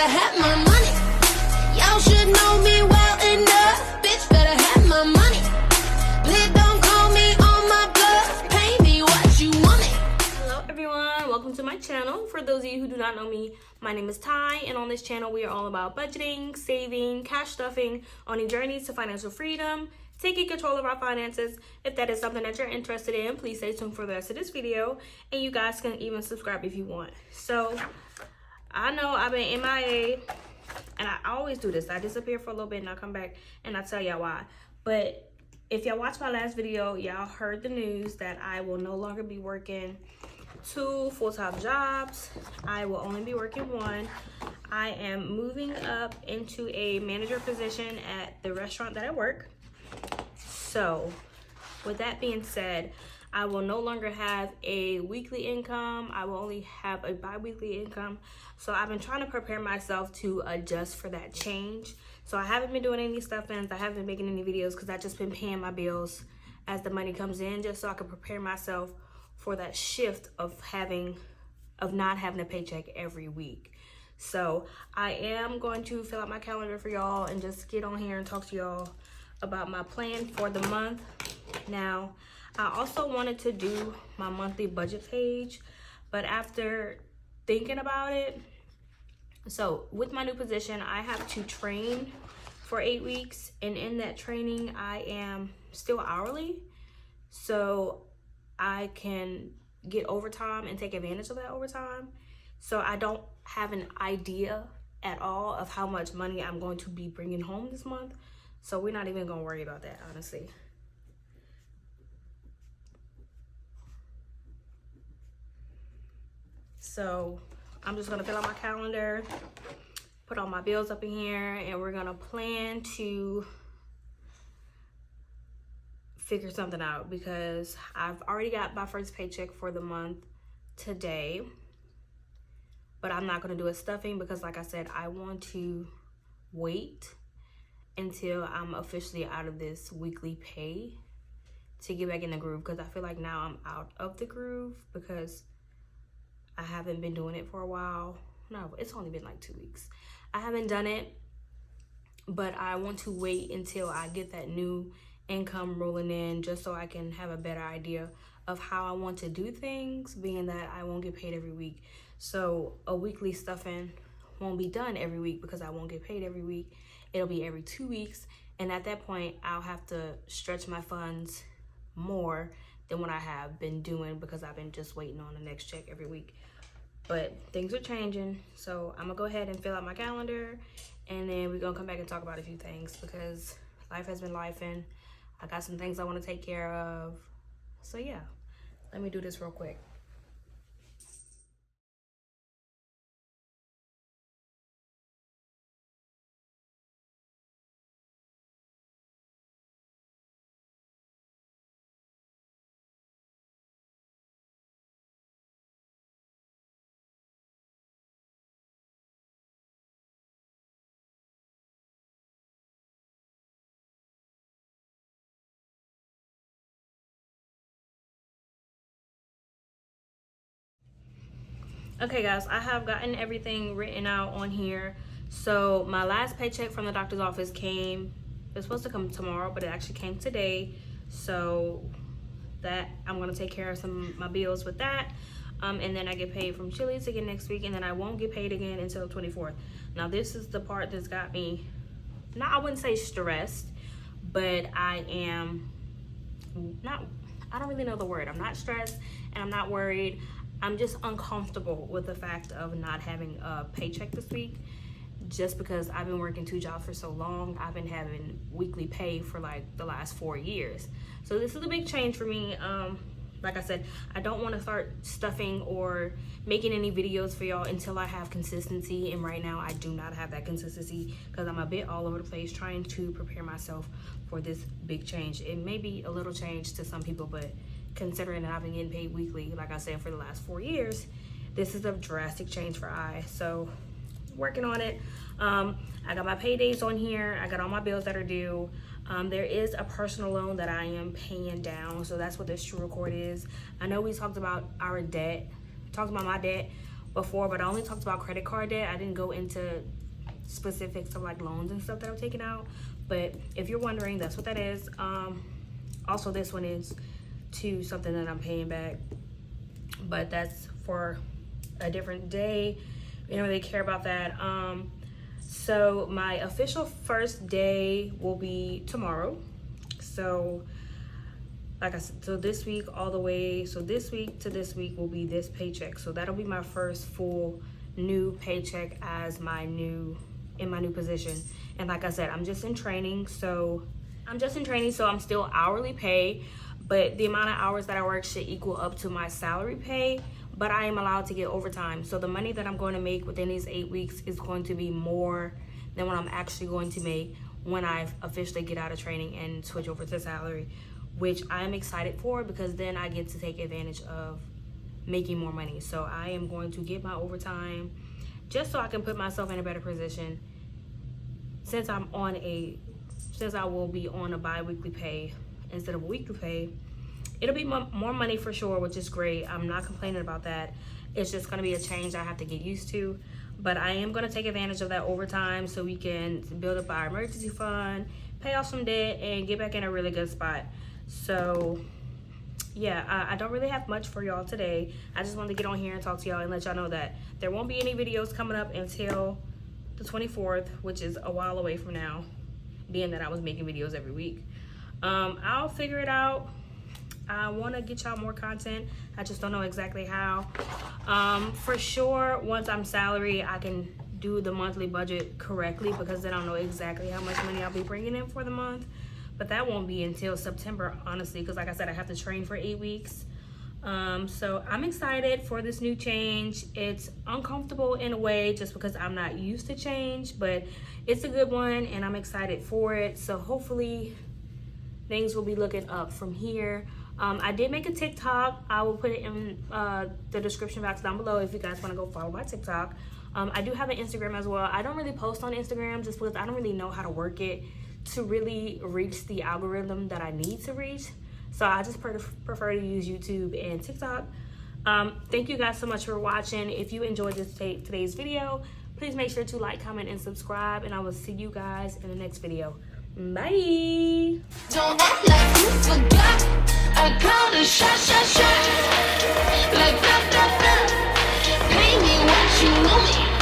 have my money. Y'all should know me well enough. Bitch better have my money. Please don't call me on my bluff. Pay me what you want me. Hello everyone, welcome to my channel. For those of you who do not know me, my name is Ty, and on this channel we are all about budgeting, saving, cash stuffing, owning journeys to financial freedom, taking control of our finances. If that is something that you're interested in, please stay tuned for the rest of this video, and you guys can even subscribe if you want. So I know I've been MIA, and I always do this. I disappear for a little bit and I come back and I tell y'all why. But if y'all watched my last video, y'all heard the news that I will no longer be working 2 full-time jobs. I will only be working 1. I am moving up into a manager position at the restaurant that I work. So with that being said, I will no longer have a weekly income. I will only have a bi-weekly income. So I've been trying to prepare myself to adjust for that change. So I haven't been doing any stuff-ins. I haven't been making any videos because I've just been paying my bills as the money comes in, just so I can prepare myself for that shift of not having a paycheck every week. So I am going to fill out my calendar for y'all and just get on here and talk to y'all about my plan for the month. Now, I also wanted to do my monthly budget page, but after thinking about it, so with my new position, I have to train for 8 weeks, and in that training, I am still hourly, so I can get overtime and take advantage of that overtime. So I don't have an idea at all of how much money I'm going to be bringing home this month. So we're not even gonna worry about that, honestly. So I'm just gonna fill out my calendar, put all my bills up in here, and we're gonna plan to figure something out, because I've already got my first paycheck for the month today, but I'm not gonna do a stuffing because, like I said, I want to wait until I'm officially out of this weekly pay to get back in the groove, because I feel like now I'm out of the groove because I haven't been doing it for a while. No, it's only been like 2 weeks. I haven't done it, but I want to wait until I get that new income rolling in, just so I can have a better idea of how I want to do things, being that I won't get paid every week. So a weekly stuffing won't be done every week because I won't get paid every week. It'll be every 2 weeks, and at that point I'll have to stretch my funds more than what I have been doing because I've been just waiting on the next check every week. But things are changing, so I'm gonna go ahead and fill out my calendar, and then we're gonna come back and talk about a few things because life has been lifing. I got some things I want to take care of. So yeah, let me do this real quick. Okay guys, I have gotten everything written out on here. So my last paycheck from the doctor's office came, it was supposed to come tomorrow, but it actually came today. So that I'm gonna take care of some of my bills with that. And then I get paid from Chili's again next week, and then I won't get paid again until the 24th. Now this is the part that's got me, I wouldn't say stressed, but I am not, I don't really know the word. I'm not stressed and I'm not worried. I'm just uncomfortable with the fact of not having a paycheck this week, just because I've been working 2 jobs for so long. I've been having weekly pay for like the last 4 years. So this is a big change for me. Like I said, I don't want to start stuffing or making any videos for y'all until I have consistency. And right now I do not have that consistency because I'm a bit all over the place trying to prepare myself for this big change. It may be a little change to some people, but considering that I've been getting paid weekly, like I said, for the last 4 years, this is a drastic change for I. So working on it. I got my paydays on here. I got all my bills that are due. There is a personal loan that I am paying down, so that's what this true record is. I know we talked about our debt, talked about my debt before, but I only talked about credit card debt. I didn't go into specifics of like loans and stuff that I'm taking out. But if you're wondering, that's what that is. Also, this one is to something that I'm paying back, but that's for a different day. We don't really care about that. So my official first day will be tomorrow. So like I said, so this week all the way, so this week to this week will be this paycheck. So that'll be my first full new paycheck as in my new position. And like I said, I'm just in training, so I'm still hourly pay, but the amount of hours that I work should equal up to my salary pay, but I am allowed to get overtime. So the money that I'm going to make within these 8 weeks is going to be more than what I'm actually going to make when I officially get out of training and switch over to salary, which I'm excited for, because then I get to take advantage of making more money. So I am going to get my overtime just so I can put myself in a better position, since I will be on a bi-weekly pay instead of a weekly pay. It'll be more money for sure, which is great. I'm not complaining about that. It's just gonna be a change I have to get used to. But I am gonna take advantage of that overtime so we can build up our emergency fund, pay off some debt, and get back in a really good spot. So yeah, I don't really have much for y'all today. I just wanted to get on here and talk to y'all and let y'all know that there won't be any videos coming up until the 24th, which is a while away from now, being that I was making videos every week. I'll figure it out. I want to get y'all more content. I just don't know exactly how. For sure, once I'm salary, I can do the monthly budget correctly, because then I'll know exactly how much money I'll be bringing in for the month. But that won't be until September, honestly, because like I said, I have to train for 8 weeks. So I'm excited for this new change. It's uncomfortable in a way just because I'm not used to change, but it's a good one and I'm excited for it. So hopefully things will be looking up from here. I did make a TikTok. I will put it in the description box down below if you guys want to go follow my TikTok. I do have an Instagram as well. I don't really post on Instagram just because I don't really know how to work it to really reach the algorithm that I need to reach. So I just prefer to use YouTube and TikTok. Thank you guys so much for watching. If you enjoyed today's video, please make sure to like, comment, and subscribe. And I will see you guys in the next video. Bye. Don't act like you forgot. I call the shot. Like blah, blah, blah. Pay me what you owe me.